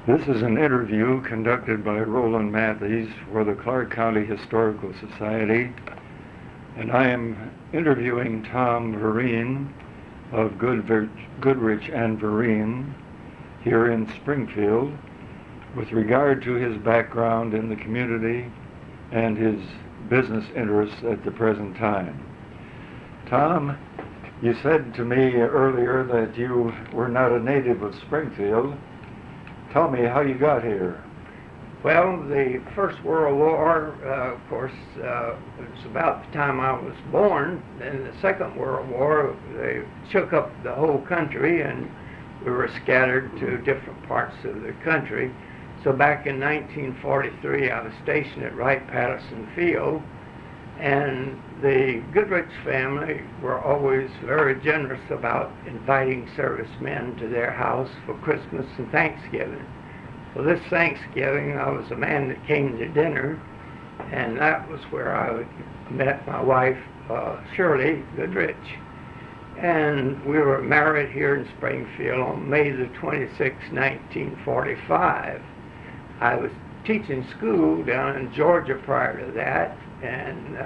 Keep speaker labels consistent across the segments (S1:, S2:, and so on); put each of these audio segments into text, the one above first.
S1: This is an interview conducted by Roland Matthies for the Clark County Historical Society, and I am interviewing Tom Vereen of Goodrich and Vereen here in Springfield with regard to his background in the community and his business interests at the present time. Tom, you said to me earlier that you were not a native of Springfield. Tell me how you got here.
S2: Well, the First World War, of course, it was about the time I was born. In the Second World War, they shook up the whole country, and we were scattered to different parts of the country. So back in 1943, I was stationed at Wright-Patterson Field, and the Goodrich family were always very generous about inviting servicemen to their house for Christmas and Thanksgiving. Well, this Thanksgiving, I was the man that came to dinner, and that was where I met my wife, Shirley Goodrich. And we were married here in Springfield on May the 26th, 1945. I was teaching school down in Georgia prior to that, and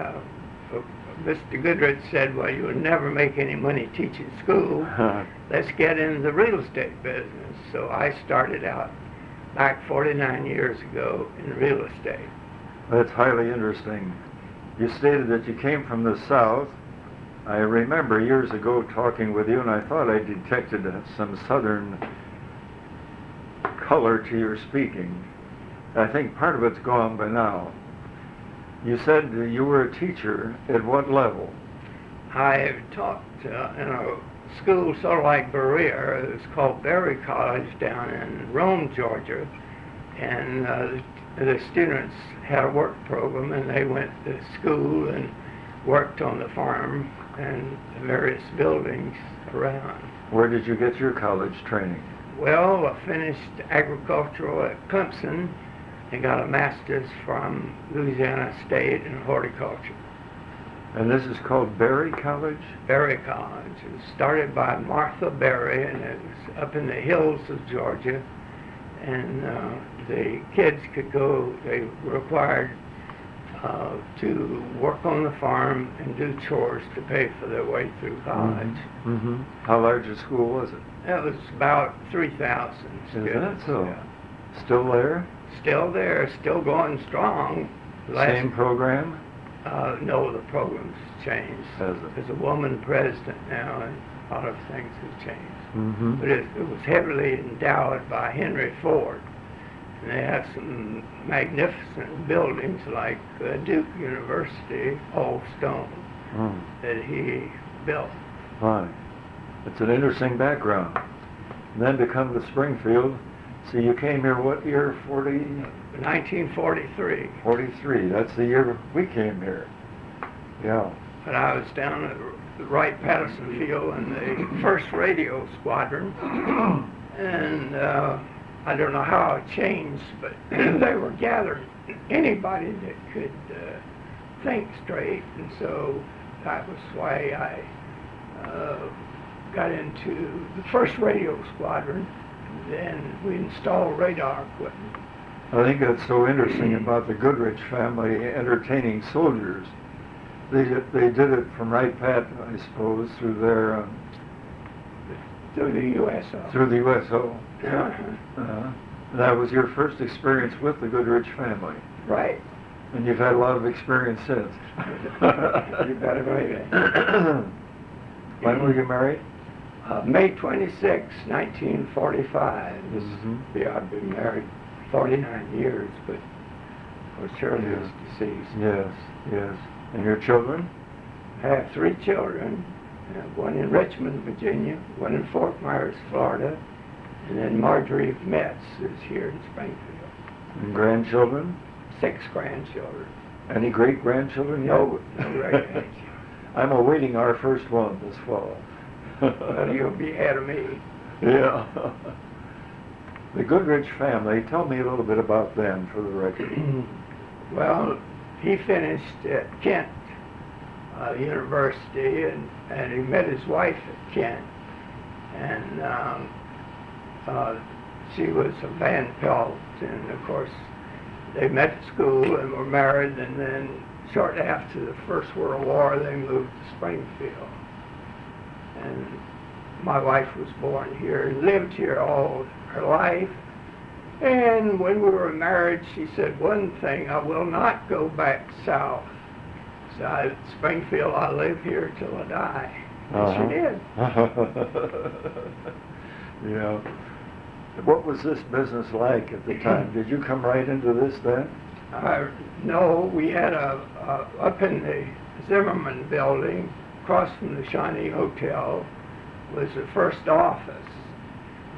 S2: Mr. Goodrich said, well, you'll never make any money teaching school. Let's get into the real estate business. So I started out back 49 years ago in real estate.
S1: That's highly interesting. You stated that you came from the South. I remember years ago talking with you, and I thought I detected some Southern color to your speaking. I think part of it's gone by now. You said you were a teacher. At what level?
S2: I taught in a school sort of like Berea. It was called Berry College down in Rome, Georgia. And the students had a work program, and they went to school and worked on the farm and the various buildings around.
S1: Where did you get your college training?
S2: Well, I finished agricultural at Clemson and got a master's from Louisiana State in horticulture.
S1: And this is called Berry College?
S2: Berry College. It was started by Martha Berry, and it was up in the hills of Georgia. And the kids could go, they were required to work on the farm and do chores to pay for their way through college.
S1: Mm-hmm. How large a school was it?
S2: It was about 3,000 students.
S1: Is that so?
S2: Yeah.
S1: Still there?
S2: Still there, still going strong.
S1: Same program?
S2: No, the program's changed.
S1: Has it?
S2: There's a woman president now, and a lot of things have changed.
S1: Mm-hmm.
S2: But it was heavily endowed by Henry Ford. And they have some magnificent buildings like Duke University, all stone, that he built.
S1: Right. It's an interesting background. And then to come to Springfield, so you came here what year?
S2: 1943.
S1: 43. That's the year we came here. Yeah.
S2: But I was down at the Wright-Patterson Field in the 1st Radio Squadron, and I don't know how it changed, but they were gathering anybody that could think straight, and so that was why I got into the 1st Radio Squadron, and then we installed radar equipment.
S1: I think that's so interesting about the Goodrich family entertaining soldiers. They did it from Wright-Pat, I suppose, through their...
S2: Through the USO.
S1: Through the USO. That was your first experience with the Goodrich family.
S2: Right.
S1: And you've had a lot of experience since.
S2: You better believe it.
S1: When were you married?
S2: May 26, 1945. I've been married 49 years, but of course Shirley is deceased.
S1: Yes, yes. And your children?
S2: I have 3 children. One in Richmond, Virginia, one in Fort Myers, Florida, and then Marjorie Metz is here in Springfield.
S1: And grandchildren?
S2: 6 grandchildren.
S1: Any great-grandchildren yet?
S2: No great-grandchildren.
S1: I'm awaiting our first one this fall.
S2: Well, you'll be ahead of me.
S1: Yeah. The Goodrich family, tell me a little bit about them for the record.
S2: Well, he finished at Kent University, and he met his wife at Kent. And she was a Van Pelt, and of course they met at school and were married, and then shortly after the First World War they moved to Springfield. And my wife was born here and lived here all her life. And when we were married, she said one thing: I will not go back south. So Springfield, I live here till I die. And she did.
S1: Yeah. What was this business like at the time? Did you come right into this then?
S2: No, we had up in the Zimmerman building, across from the Shawnee Hotel, was the first office.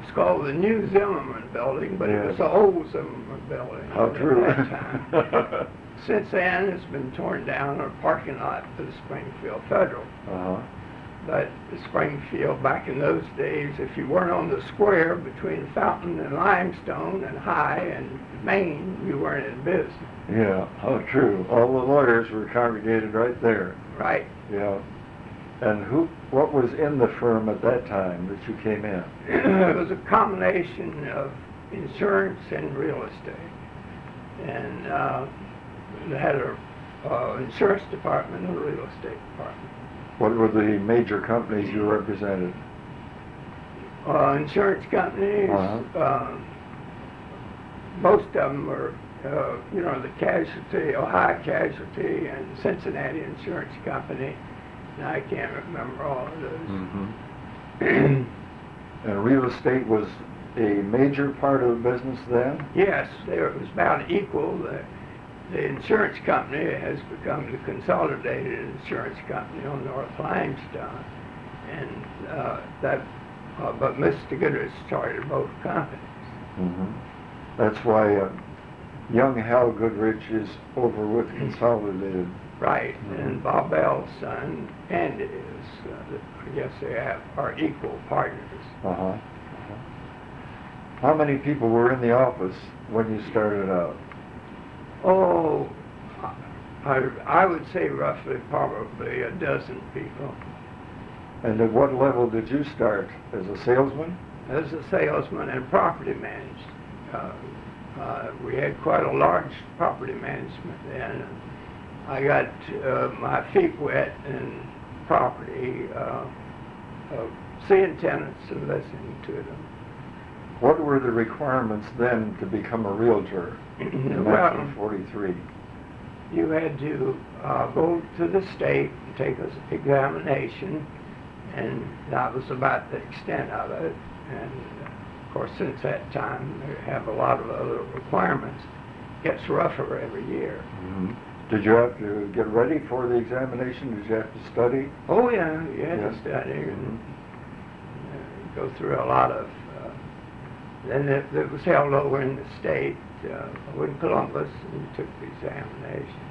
S2: It's called the New Zimmerman Building, but it was the old Zimmerman Building.
S1: How true.
S2: At that time. Since then, it's been torn down, a parking lot for the Springfield Federal. But the Springfield, back in those days, if you weren't on the square between Fountain and Limestone and High and Main, you weren't in business.
S1: Yeah, how true. All the lawyers were congregated right there.
S2: Right.
S1: Yeah. And what was in the firm at that time that you came in?
S2: It was a combination of insurance and real estate. And they had an insurance department and a real estate department.
S1: What were the major companies you represented?
S2: Insurance companies, most of them were, the Casualty, Ohio Casualty, and Cincinnati Insurance Company. And I can't remember all of those.
S1: And real estate was a major part of the business then?
S2: Yes, it was about equal. The insurance company has become the Consolidated Insurance Company on North Limestone, and but Mr. Goodrich started both companies.
S1: That's why young Hal Goodrich is over with Consolidated.
S2: Right, and Bob Bell's son, Andy, is, I guess they are equal partners.
S1: How many people were in the office when you started out?
S2: Oh, I would say roughly probably a dozen people.
S1: And at what level did you start? As a salesman?
S2: As a salesman and property managed. We had quite a large property management then. I got my feet wet in property, seeing tenants and listening to them.
S1: What were the requirements then to become a realtor in 1943?
S2: You had to go to the state and take an examination, and that was about the extent of it. And of course, since that time, they have a lot of other requirements. It gets rougher every year.
S1: Did you have to get ready for the examination? Did you have to study?
S2: Oh yeah, you had to study and go through a lot of. Then it was held over in the state, over in Columbus, and you took the examination.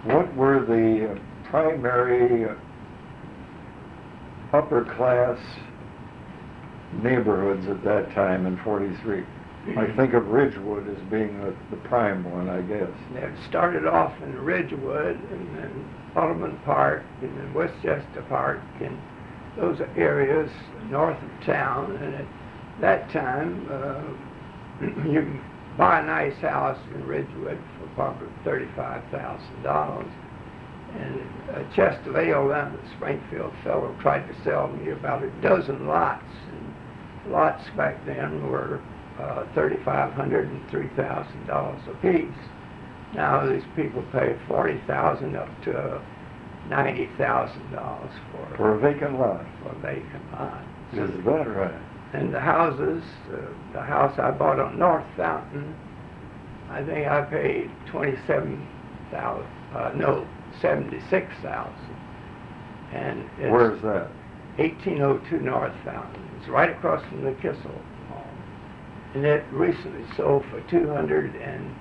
S1: What were the primary upper class neighborhoods at that time in 43? I think of Ridgewood as being the prime one, I guess.
S2: It started off in Ridgewood, and then Ottoman Park, and then Westchester Park, and those areas north of town. And at that time, you can buy a nice house in Ridgewood for probably $35,000. And a chest of ale down at Springfield fellow tried to sell me about a dozen lots. And lots back then were $3,500 and $3,000 a piece. Now these people pay $40,000 up to $90,000
S1: for a vacant lot.
S2: For a vacant lot.
S1: Is that right?
S2: And the houses, the house I bought on North Fountain, I think I paid $76,000. And it's
S1: where is that?
S2: 1802 North Fountain. It's right across from the Kissel Hall. And it recently sold for $210,000.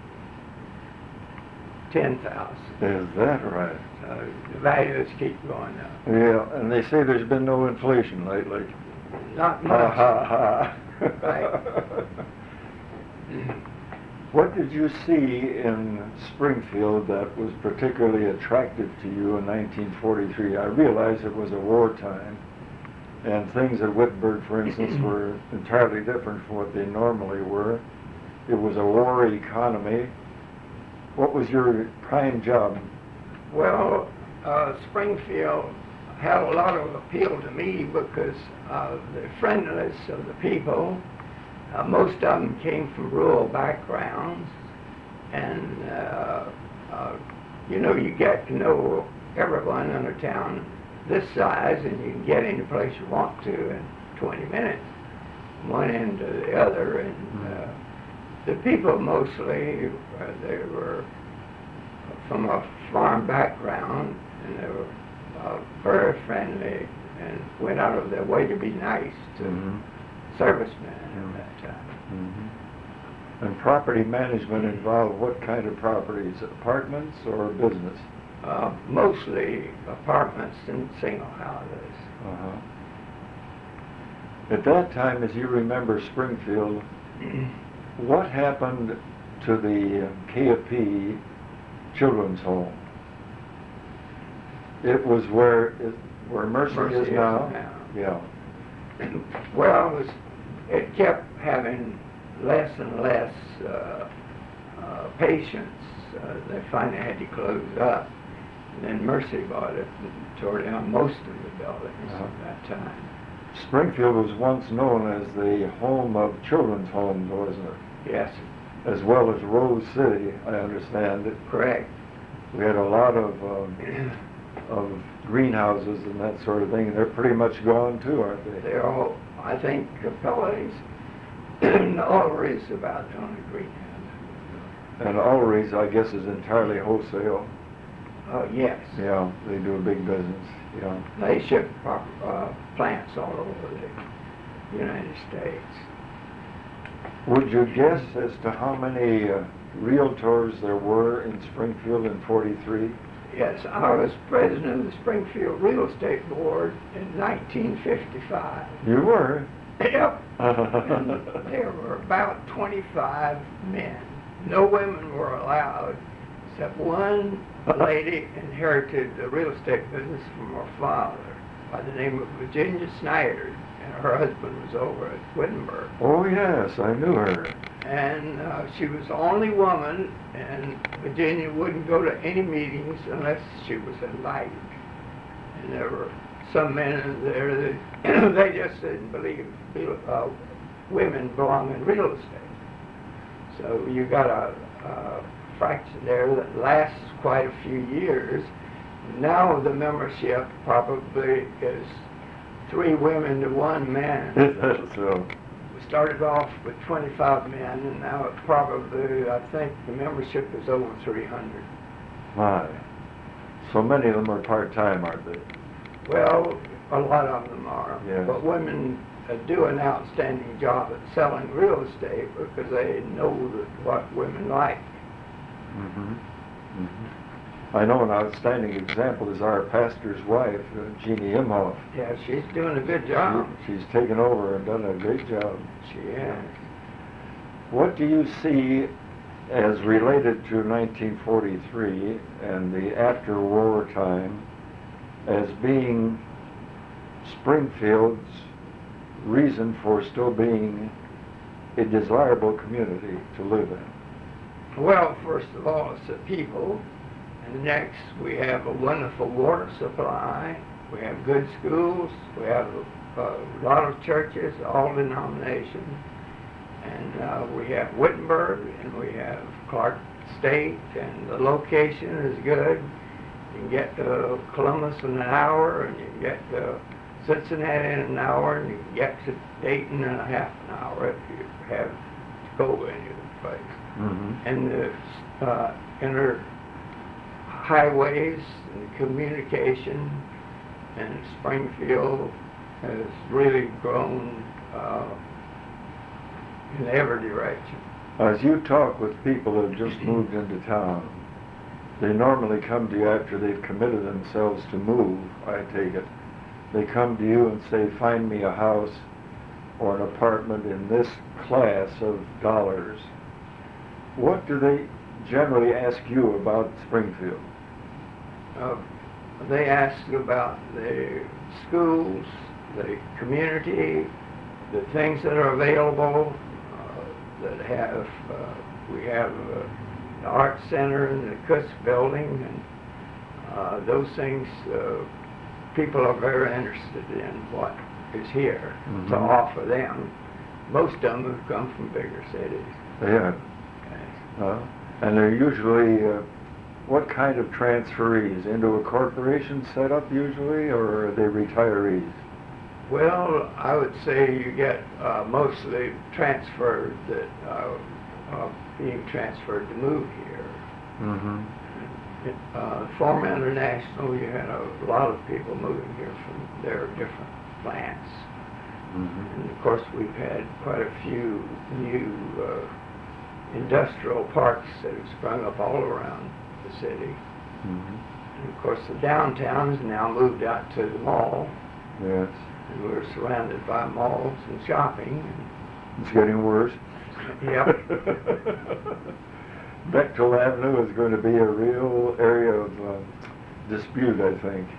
S1: Is that right?
S2: The values keep going up.
S1: Yeah, and they say there's been no inflation lately.
S2: Not much.
S1: Right. What did you see in Springfield that was particularly attractive to you in 1943? I realize it was a wartime, And things at Wittenberg, for instance, were entirely different from what they normally were. It was a war economy. What was your prime job?
S2: Well, Springfield had a lot of appeal to me because of the friendliness of the people. Most of them came from rural backgrounds, and you know, you get to know everyone in a town this size, and you can get any place you want to in 20 minutes, one end to the other. And the people mostly, they were from a farm background, and they were very friendly and went out of their way to be nice to servicemen at that time.
S1: And property management involved what kind of properties? Apartments or business?
S2: Mostly apartments and single houses.
S1: At that time, as you remember Springfield, what happened to the KFP children's home? It was where Mercy is now. Yeah.
S2: Well, it kept having less and less patients. They finally had to close up. And then Mercy bought it and tore down most of the buildings at that time.
S1: Springfield was once known as the home of children's homes, wasn't it?
S2: Yes.
S1: As well as Rose City, I understand it.
S2: Correct.
S1: We had a lot of greenhouses and that sort of thing. They're pretty much gone too, aren't they?
S2: They're all, I think, Capelli's and Ulrich's about the only greenhouse.
S1: And Ulrich's, I guess, is entirely wholesale.
S2: Yes.
S1: Yeah, they do a big business. Yeah.
S2: They ship plants all over the United States.
S1: Would you guess as to how many realtors there were in Springfield in '43?
S2: Yes, I was president of the Springfield Real Estate Board in 1955.
S1: You were?
S2: Yep. And there were about 25 men. No women were allowed, except one lady inherited the real estate business from her father by the name of Virginia Snyder, and her husband was over at Wittenberg.
S1: Oh yes, I knew her.
S2: And she was the only woman, and Virginia wouldn't go to any meetings unless she was invited. And there were some men in there that they just didn't believe women belong in real estate. So you got a fraction there that lasts quite a few years. Now the membership probably is 3 women to 1 man.
S1: So.
S2: We started off with 25 men, and now it probably, I think the membership is over 300.
S1: My. So many of them are part-time, aren't they?
S2: Well, a lot of them are.
S1: Yes.
S2: But women do an outstanding job at selling real estate because they know what women like.
S1: I know an outstanding example is our pastor's wife, Jeannie Imhoff.
S2: Yeah, she's doing a good job.
S1: She's taken over and done a great job.
S2: She has.
S1: What do you see as related to 1943 and the after-war time as being Springfield's reason for still being a desirable community to live in?
S2: Well, first of all, it's the people. And next, we have a wonderful water supply. We have good schools. We have a lot of churches, all denominations. And we have Wittenberg, and we have Clark State, and the location is good. You can get to Columbus in an hour, and you can get to Cincinnati in an hour, and you can get to Dayton in a half an hour if you have to go any of the place. And the inner highways and communication, and Springfield has really grown in every direction.
S1: As you talk with people that have just moved into town, they normally come to you after they've committed themselves to move, I take it. They come to you and say, find me a house or an apartment in this class of dollars. What do they generally ask you about Springfield?
S2: They ask about the schools, the community, the things that are available, that have, we have the Art Center and the Cutts Building, and those things, people are very interested in what is here to offer them. Most of them have come from bigger cities.
S1: Yeah.
S2: Okay.
S1: And they're usually, what kind of transferees? Into a corporation setup usually, or are they retirees?
S2: Well, I would say you get mostly transferred that are being transferred to move here. Former International, you had a lot of people moving here from their different plants. And of course, we've had quite a few new industrial parks that have sprung up all around the city. And of course, the downtown is now moved out to the mall.
S1: Yes.
S2: And we're surrounded by malls and shopping.
S1: It's getting worse.
S2: Yep.
S1: Bechtel Avenue is going to be a real area of dispute, I think.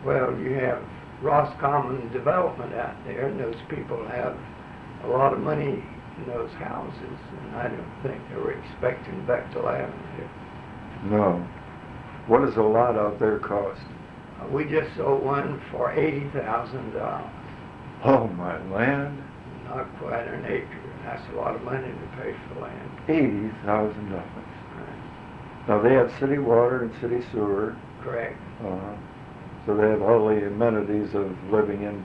S2: Well, you have Roscommon Development out there, and those people have a lot of money in those houses, and I don't think they were expecting Bechtel Avenue.
S1: No. What does a lot out there cost?
S2: We just sold one for $80,000.
S1: Oh, my land.
S2: Not quite an acre. That's a lot of money to pay for land.
S1: $80,000.
S2: Right.
S1: Now, they have city water and city sewer.
S2: Correct.
S1: So they have all the amenities of living in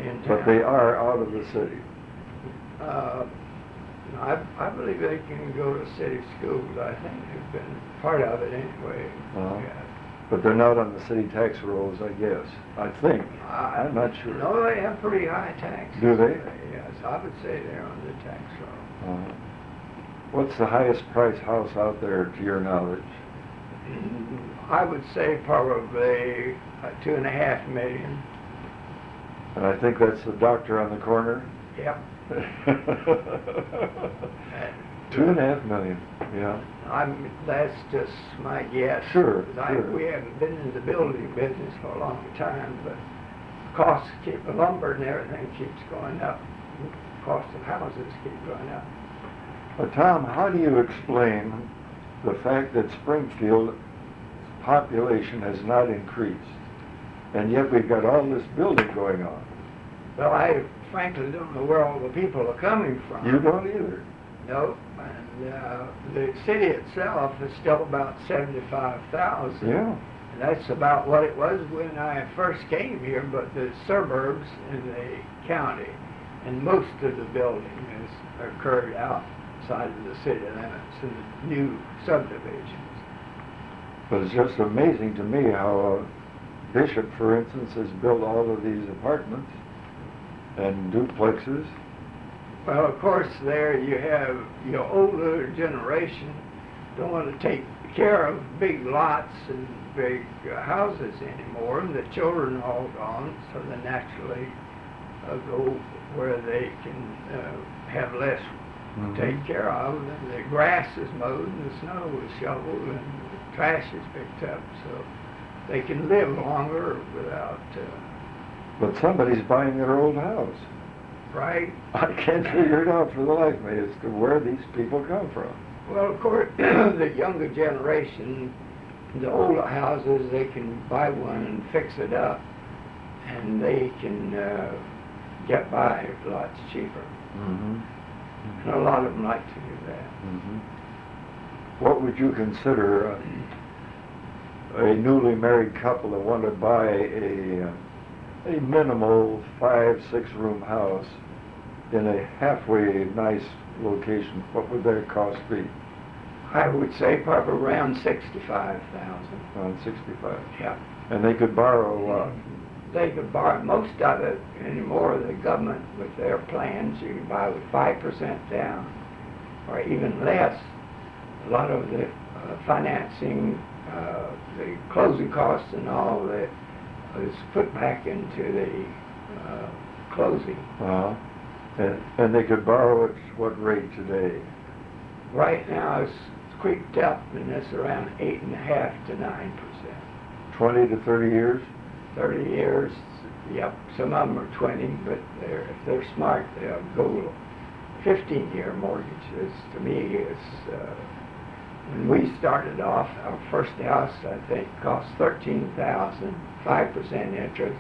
S2: In
S1: but
S2: town.
S1: they are out of the city.
S2: I believe they can go to city schools. I think they've been part of it anyway. Yeah.
S1: But they're not on the city tax rolls, I guess. I think. I'm not sure.
S2: No, they have pretty high taxes.
S1: Do they?
S2: Yes, I would say they're on the tax roll.
S1: What's the highest price house out there, to your knowledge?
S2: I would say probably $2.5 million.
S1: And I think that's the doctor on the corner.
S2: Yep.
S1: $2.5 million. Yeah.
S2: That's just my guess.
S1: Sure.
S2: We haven't been in the building business for a long time, but costs the lumber and everything keeps going up. Cost of houses keep going up.
S1: Tom, how do you explain the fact that Springfield's population has not increased, and yet we've got all this building going on?
S2: Well, I frankly don't know where all the people are coming from.
S1: You don't either.
S2: No, and the city itself is still about 75,000.
S1: Yeah.
S2: And that's about what it was when I first came here, but the suburbs in the county, and most of the building has occurred outside of the city limits in the new subdivisions.
S1: But it's just amazing to me how Bishop, for instance, has built all of these apartments and duplexes.
S2: Well, of course, there you have your older generation don't want to take care of big lots and big houses anymore, and the children are all gone, so they naturally go where they can have less to take care of, and the grass is mowed, and the snow is shoveled, and the trash is picked up, so they can live longer without...
S1: But somebody's buying their old house.
S2: Right?
S1: I can't figure it out for the life of me as to where these people come from.
S2: Well, of course, the younger generation, the older houses, they can buy one and fix it up, and they can get by lots cheaper. And a lot of them like to do that.
S1: What would you consider a newly married couple that want to buy a minimal 5-6 room house in a halfway nice location? What would their cost be?
S2: I would say probably around 65,000.
S1: Around 65.
S2: Yeah.
S1: And they could borrow a lot.
S2: They could borrow most of it anymore. The government, with their plans, you can buy with 5% down, or even less. A lot of the financing, the closing costs and all that is put back into the closing.
S1: And they could borrow at what rate today?
S2: Right now it's creeped up, and it's around 8.5% to 9%.
S1: 20 to 30 years?
S2: 30 years, Yep, some of them are 20, but if they're smart, they'll go 15-year mortgages. To me, when we started off, our first house, I think, cost $13,000, 5% interest,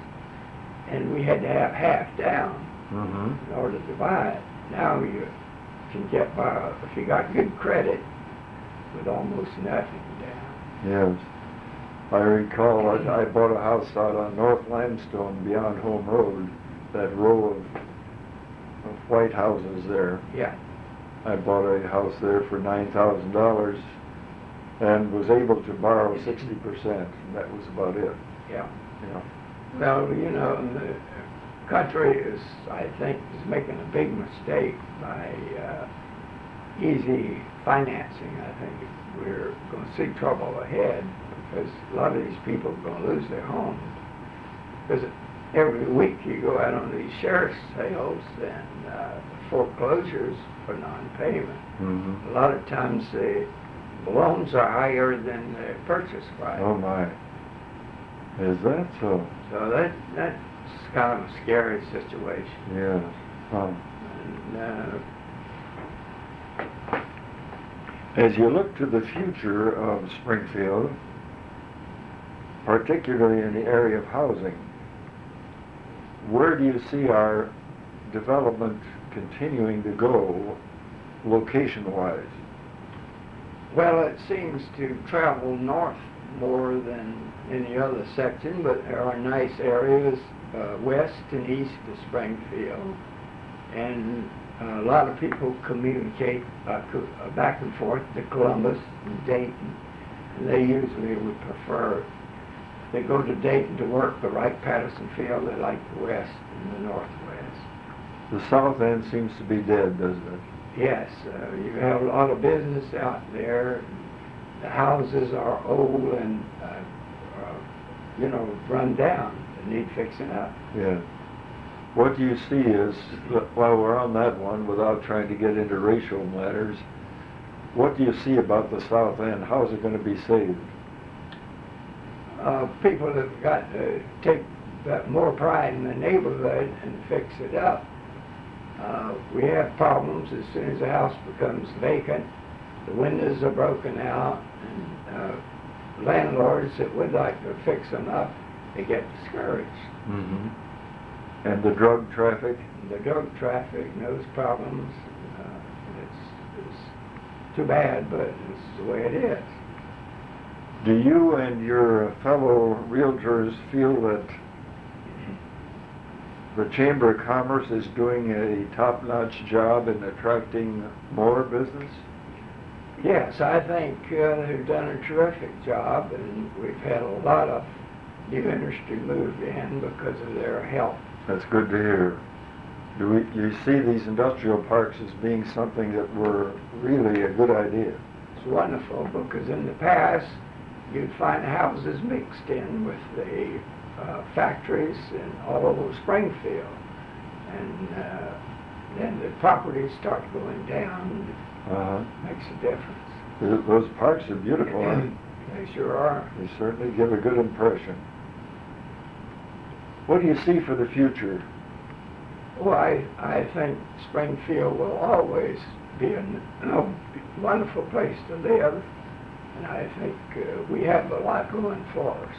S2: and we had to have half down in order to buy it. Now you can get by, if you got good credit, with almost nothing down.
S1: Yes. I recall I bought a house out on North Limestone beyond Home Road, that row of white houses there.
S2: Yeah.
S1: I bought a house there for $9,000 and was able to borrow 60%. And that was about it.
S2: Yeah.
S1: Yeah.
S2: Well, you know, the country is, I think, is making a big mistake by easy financing. I think we're going to see trouble ahead because a lot of these people are going to lose their homes. Because every week you go out on these sheriff's sales and foreclosures for non-payment. A lot of times the loans are higher than the purchase price.
S1: Oh my. Is that so?
S2: So that's kind of a scary situation.
S1: Yes.
S2: And,
S1: as you look to the future of Springfield, particularly in the area of housing, where do you see our development continuing to go location-wise?
S2: well, it seems to travel north more than any other section, but there are nice areas west and east of Springfield, and a lot of people communicate back and forth to Columbus and Dayton, and they usually would prefer, if they go to Dayton to work but like Pattersonfield, they like the west and the northwest.
S1: The south end seems to be dead, doesn't it?
S2: Yes, you have a lot of business out there. The houses are old and, you know, run down and need fixing up.
S1: Yeah. What do you see is, while we're on that one, without trying to get into racial matters, what do you see about the south end? How's it going to be saved?
S2: People have got to take more pride in the neighborhood and fix it up. We have problems as soon as the house becomes vacant. The windows are broken out, and landlords that would like to fix them up, they get discouraged.
S1: And the drug traffic?
S2: The drug traffic, those problems, it's too bad, but it's the way it is.
S1: Do you and your fellow realtors feel that the Chamber of Commerce is doing a top-notch job in attracting more business?
S2: Yes, I think they've done a terrific job, and we've had a lot of new industry move in because of their help.
S1: That's good to hear. Do you see these industrial parks as being something that were really a good idea?
S2: It's wonderful because in the past you'd find houses mixed in with the factories and all over Springfield, and then the properties start going down. Makes a difference.
S1: Those parks are beautiful, aren't they?
S2: They sure are.
S1: They certainly give a good impression. What do you see for the future?
S2: Well, I think Springfield will always be a wonderful place to live, and I think we have a lot going for us.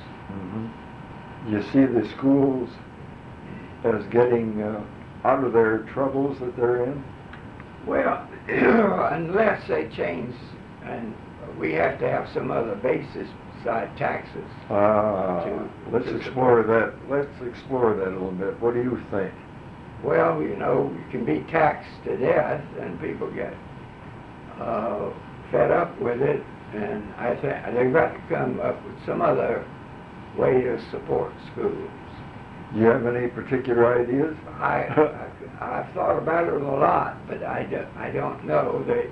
S1: You see the schools as getting out of their troubles that they're in?
S2: Well, unless they change, and we have to have some other basis beside taxes.
S1: Let's explore that. Let's explore that a little bit. What do you think?
S2: Well, you know, you can be taxed to death, and people get fed up with it, and I think they've got to come up with some other way to support schools.
S1: Do you have any particular ideas?
S2: I've thought about it a lot, but I don't know. They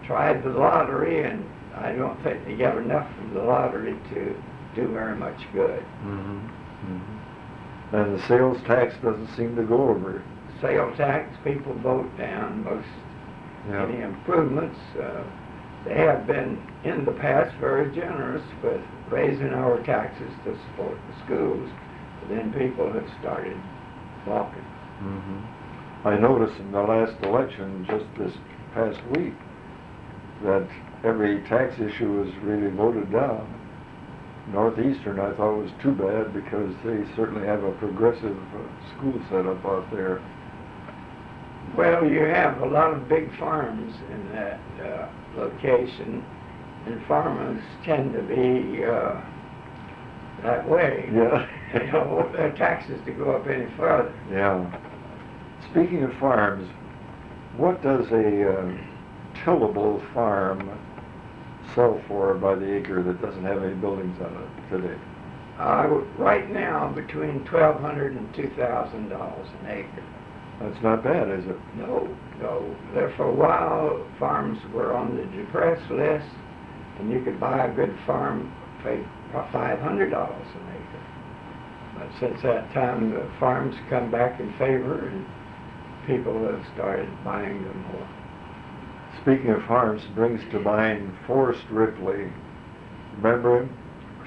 S2: tried the lottery, and I don't think they get enough from the lottery to do very much good.
S1: And the sales tax doesn't seem to go over.
S2: Sales tax, people vote down most any improvements. They have been, in the past, very generous with raising our taxes to support the schools. then people have started walking.
S1: Mm-hmm. I noticed in the last election, just this past week, that every tax issue was really voted down. Northeastern, I thought, was too bad because they certainly have a progressive school setup out there.
S2: Well, you have a lot of big farms in that location, and farmers tend to be that way.
S1: Yeah.
S2: They don't want their taxes to go up any further.
S1: Yeah. Speaking of farms, what does a tillable farm sell for by the acre that doesn't have any buildings on it today?
S2: Right now, between $1,200 and $2,000 an acre.
S1: That's not bad, is it?
S2: No. There for a while, farms were on the depressed list, and you could buy a good farm for $500 an acre. But since that time, the farms come back in favor, and people have started buying them more.
S1: Speaking of farms, brings to mind Forrest Ripley. Remember him?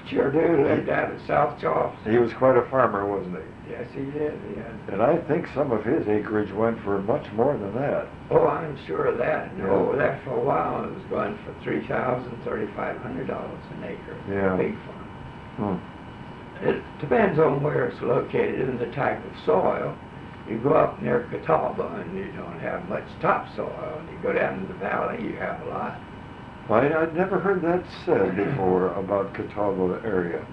S2: Sure do. Lived out at South Charles.
S1: He was quite a farmer, wasn't he?
S2: Yes, he did. Yeah.
S1: And I think some of his acreage went for much more than that.
S2: Oh, I'm sure of that.
S1: Yeah.
S2: Oh, that for a while it was going for $3,000, $3,500 an acre.
S1: Yeah.
S2: A big farm. It depends on where it's located and the type of soil. You go up near Catawba and you don't have much topsoil. And you go down in the valley, you have a lot.
S1: I'd never heard that said before about Catawba area,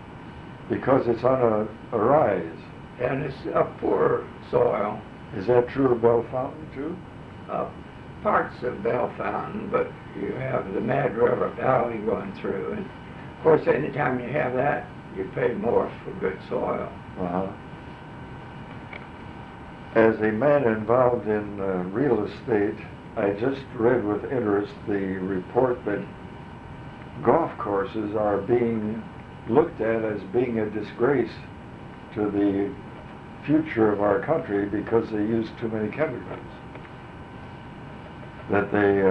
S1: because it's on a rise.
S2: And it's a poor soil.
S1: Is that true of Bell Fountain too?
S2: Parts of Bell Fountain, but you have the Mad River Valley going through. And of course, anytime you have that, you pay more for good soil.
S1: Uh-huh. As a man involved in real estate, I just read with interest the report that golf courses are being looked at as being a disgrace to the future of our country because they use too many chemicals. That they,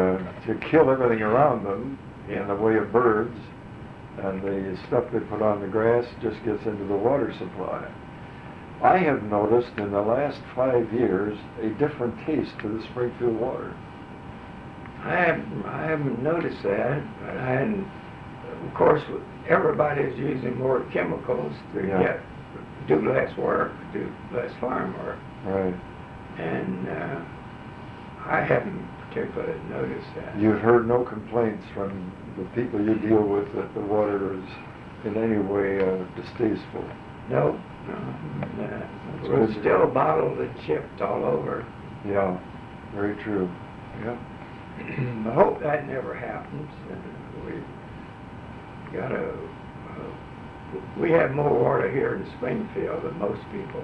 S1: to kill everything around them in the way of birds, and the stuff they put on the grass just gets into the water supply. I have noticed in the last 5 years a different taste to the Springfield water.
S2: I haven't noticed that, but of course, everybody's using more chemicals to do less work, do less farm work.
S1: Right.
S2: And I haven't particularly noticed that.
S1: You've heard no complaints from the people you deal with that the water is in any way distasteful?
S2: No. We're still bottled and shipped all over.
S1: Yeah, very true. Yeah.
S2: I hope that never happens. We have more water here in Springfield than most people.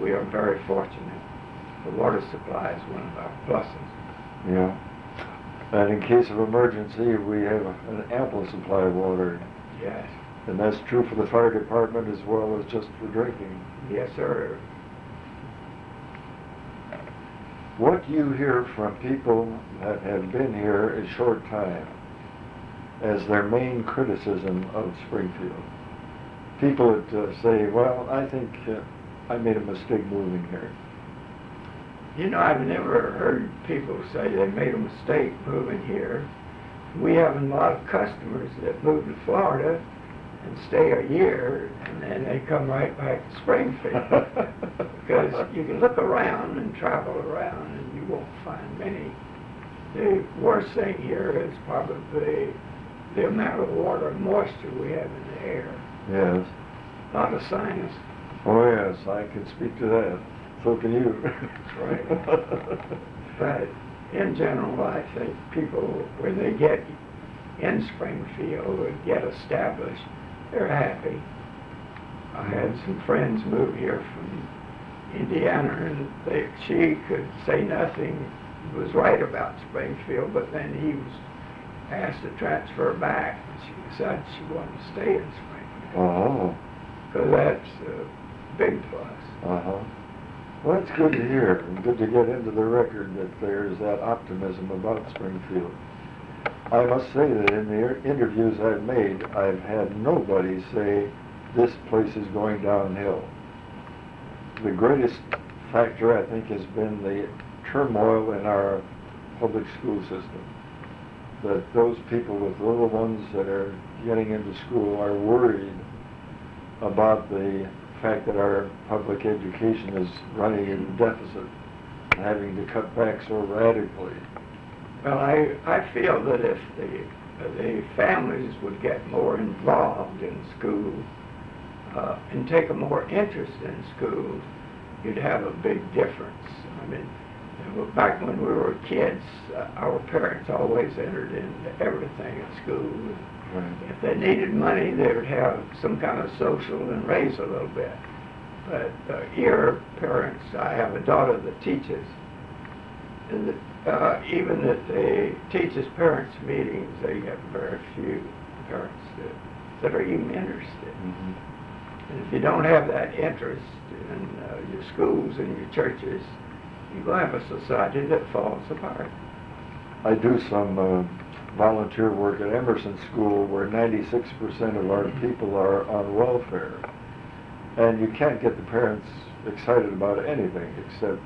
S2: We are very fortunate. The water supply is one of our pluses.
S1: Yeah. And in case of emergency, we have an ample supply of water.
S2: Yes.
S1: And that's true for the fire department as well as just for drinking.
S2: Yes, sir.
S1: What you hear from people that have been here a short time as their main criticism of Springfield? People that say, well, I think I made a mistake moving here.
S2: You know, I've never heard people say they made a mistake moving here. We have a lot of customers that move to Florida and stay a year, and then they come right back to Springfield. Because you can look around and travel around, and you won't find many. The worst thing here is probably the amount of water and moisture we have in the air.
S1: Yes.
S2: A lot of sinus.
S1: Oh, yes, I can speak to that. So can you.
S2: That's right. But in general, I think people, when they get in Springfield and get established, they're happy. I had some friends move here from Indiana, and she could say nothing was right about Springfield, but then he was asked to transfer back, and she decided she wanted to stay in Springfield.
S1: Oh.
S2: So that's a big plus.
S1: Uh-huh. Well, that's good to hear, and good to get into the record that there's that optimism about Springfield. I must say that in the interviews I've made, I've had nobody say this place is going downhill. the greatest factor, I think, has been the turmoil in our public school system. That those people with little ones that are getting into school are worried about the fact that our public education is running in deficit, and having to cut back so radically.
S2: Well, I feel that if the families would get more involved in school and take a more interest in school, you'd have a big difference. I mean, back when we were kids, our parents always entered into everything at school.
S1: Right.
S2: If they needed money, they would have some kind of social and raise a little bit. But your parents, I have a daughter that teaches, and even at the teachers' parents' meetings, they have very few parents that are even interested.
S1: Mm-hmm.
S2: And if you don't have that interest in your schools and your churches, you're going to have a society that falls apart.
S1: I do some volunteer work at Emerson School, where 96% of our people are on welfare. And you can't get the parents excited about anything except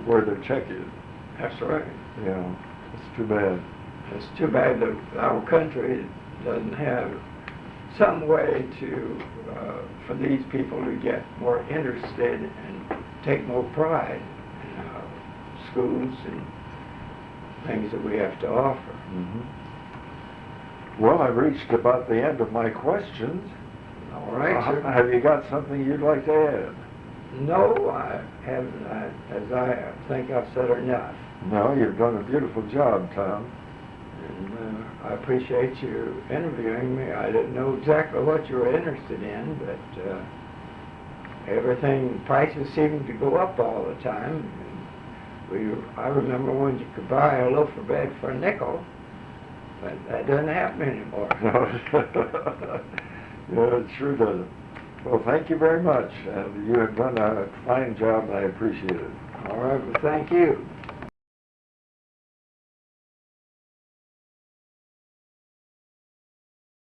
S1: where their check is.
S2: That's right.
S1: You know, it's too bad.
S2: It's too bad that our country doesn't have some way to, for these people to get more interested and take more pride in our schools and things that we have to offer.
S1: Mm-hmm. Well, I've reached about the end of my questions.
S2: All right, sir.
S1: Have you got something you'd like to add?
S2: No, I haven't. As I think I've said enough.
S1: No, you've done a beautiful job, Tom.
S2: And I appreciate you interviewing me. I didn't know exactly what you were interested in, but everything, prices seem to go up all the time. I remember when you could buy a loaf of bread for a nickel, but that doesn't happen anymore.
S1: No. Yeah, it sure doesn't. Well, thank you very much, and you have done a fine job, and I appreciate it.
S2: All right, well, thank you.